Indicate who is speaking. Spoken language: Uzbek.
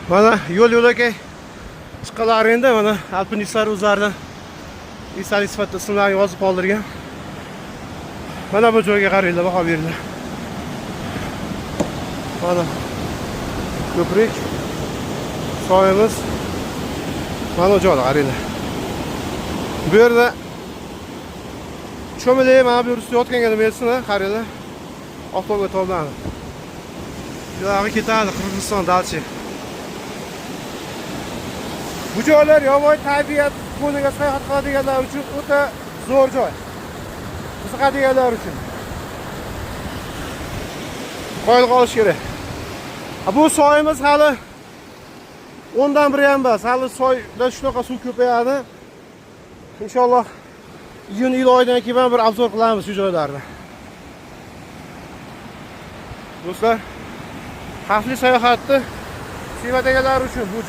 Speaker 1: Mana yo'l-yo'lakay chiqqanlar endi mana alpinistlar o'zlaridan esdalik sifatida ismlarini yozib qoldirgan. Mana bu joyga qaranglar, baho beringlar. Mana ko'prik soyimiz mana bu joyda qaranglar. Bu yerda cho'milay mana bu yerda yotganga nima etsin, qaranglar. Avtobusga to'ladi. Yo'g'i ketadi Qirg'iziston dalchi. Bu joylar yovvoyi tabiat foniga sayohat qiladiganlar uchun o'ta zo'r joy. Qiziqadiganlar uchun. Qo'yil qolish kerak. Bu soyimiz hali 10dan biri ham emas. Hali soyda shunaqa suv ko'payadi. Inshaalloh iyun oyidan keyin bir obzor qilamiz shu joylarni. Do'stlar, xavfli sayohatni sevadiganlar uchun bu